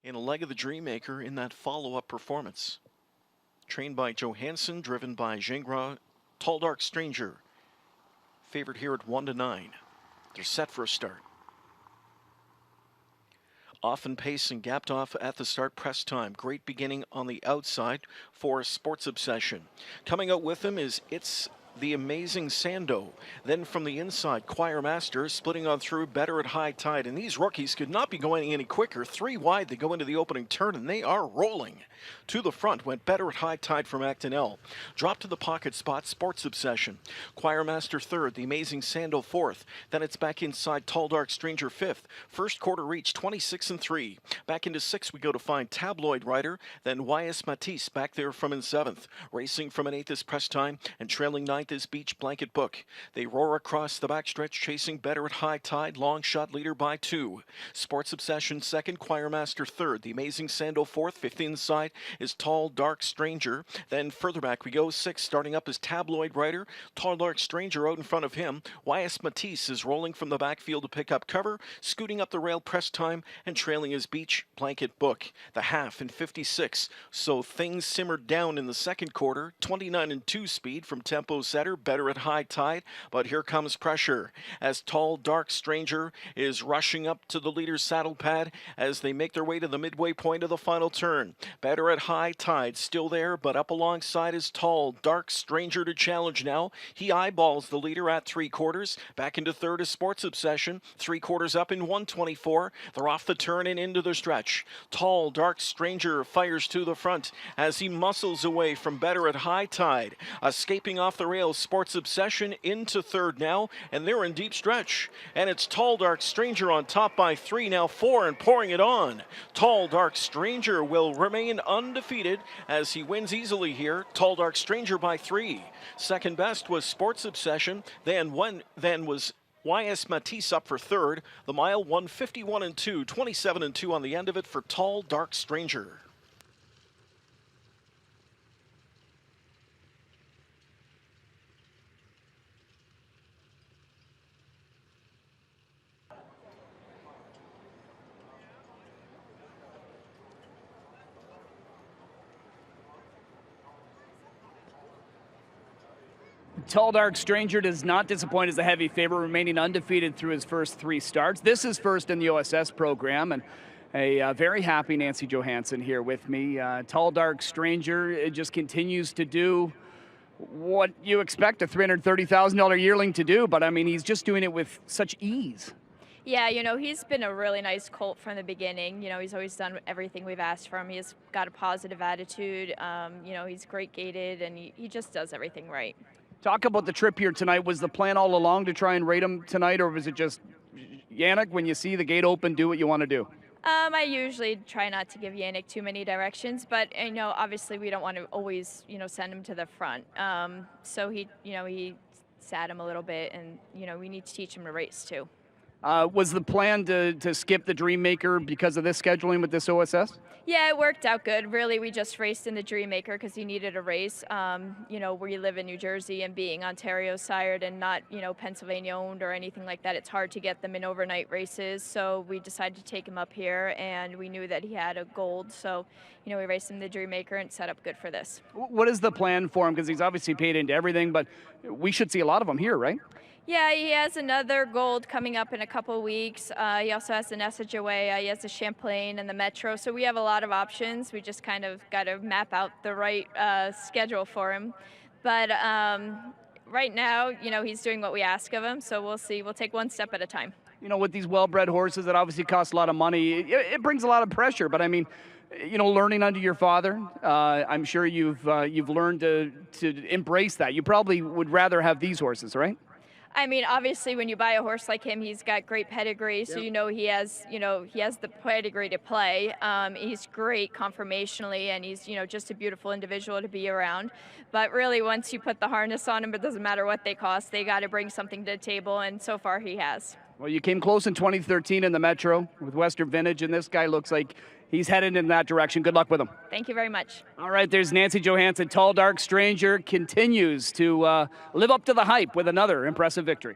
in a leg of the Dreammaker in that follow-up performance. Trained by Johansson, driven by Gingras, Tall Dark Stranger. Favored here at 1-9. They're set for a start. Off in pace and gapped off at the start press time. Great beginning on the outside for Sports Obsession. Coming out with him is It's the Amazing Sando. Then from the inside, Choir Master splitting on through, Better at High Tide. And these rookies could not be going any quicker. 3 wide, they go into the opening turn, and they are rolling. To the front went Better at High Tide from Actonel. Drop to the pocket spot, Sports Obsession. Choir Master third, the Amazing Sando fourth. Then it's back inside, Tall Dark Stranger fifth. First quarter reach, 26-3. Back into 6 we go to find Tabloid Rider. Then YS Matisse back there from in 7th. Racing from an 8th is press time, and trailing 9th is Beach Blanket Book. They roar across the backstretch, chasing Better at High Tide. Long shot leader by 2. Sports Obsession second, Choir Master third. The Amazing Sando fourth. Fifth inside is Tall Dark Stranger. Then further back we go. 6 starting up is Tabloid Rider. Tall Dark Stranger out in front of him. YS Matisse is rolling from the backfield to pick up cover. Scooting up the rail press time, and trailing is Beach Blanket Book. The half in 56. So things simmered down in the second quarter. 29-2 speed from tempo setter, Better at High Tide. But here comes pressure as Tall Dark Stranger is rushing up to the leader's saddle pad as they make their way to the midway point of the final turn. Better at High Tide still there, but up alongside is Tall Dark Stranger to challenge now. He eyeballs the leader at 3/4. Back into third is Sports Obsession. 3/4 up in 124. They're off the turn and into the stretch. Tall Dark Stranger fires to the front as he muscles away from Better at High Tide. Escaping off the rails, Sports Obsession into third now, and they're in deep stretch. And it's Tall Dark Stranger on top by 3, now 4, and pouring it on. Tall Dark Stranger will remain undefeated as he wins easily here. Tall Dark Stranger by 3. Second best was Sports Obsession. Then was YS Matisse up for third. The mile 151-2, 27-2 on the end of it for Tall Dark Stranger. Tall Dark Stranger does not disappoint as a heavy favorite, remaining undefeated through his first 3 starts. This is first in the OSS program, and a very happy Nancy Johansson here with me. Tall Dark Stranger just continues to do what you expect a $330,000 yearling to do, but I mean, he's just doing it with such ease. Yeah, he's been a really nice colt from the beginning. He's always done everything we've asked from him. He's got a positive attitude. He's great gated, and he just does everything right. Talk about the trip here tonight. Was the plan all along to try and rate him tonight, or was it just, Yannick, when you see the gate open, do what you want to do? I usually try not to give Yannick too many directions, but obviously we don't want to always, send him to the front. So he sat him a little bit, and we need to teach him to race too. Was the plan to skip the Dreammaker because of this scheduling with this OSS? Yeah, it worked out good. Really, we just raced in the Dreammaker because he needed a race. We live in New Jersey, and being Ontario sired and not, Pennsylvania owned or anything like that, it's hard to get them in overnight races. So we decided to take him up here, and we knew that he had a gold. So, we raced him the Dreammaker and set up good for this. What is the plan for him? Because he's obviously paid into everything, but we should see a lot of him here, right? Yeah, he has another gold coming up in a couple weeks. He also has the Nessajawe, he has the Champlain and the Metro. So we have a lot of options. We just kind of got to map out the right schedule for him. But right now, he's doing what we ask of him. So we'll see. We'll take one step at a time. With these well-bred horses that obviously cost a lot of money, it brings a lot of pressure. But I mean, learning under your father, I'm sure you've learned to embrace that. You probably would rather have these horses, right? I mean, obviously, when you buy a horse like him, he's got great pedigree, so he has the pedigree to play. He's great conformationally, and he's just a beautiful individual to be around. But really, once you put the harness on him, it doesn't matter what they cost. They got to bring something to the table, and so far he has. Well, you came close in 2013 in the Metro with Western Vintage, and this guy looks like he's headed in that direction. Good luck with him. Thank you very much. All right, there's Nancy Johansson. Tall Dark Stranger continues to live up to the hype with another impressive victory.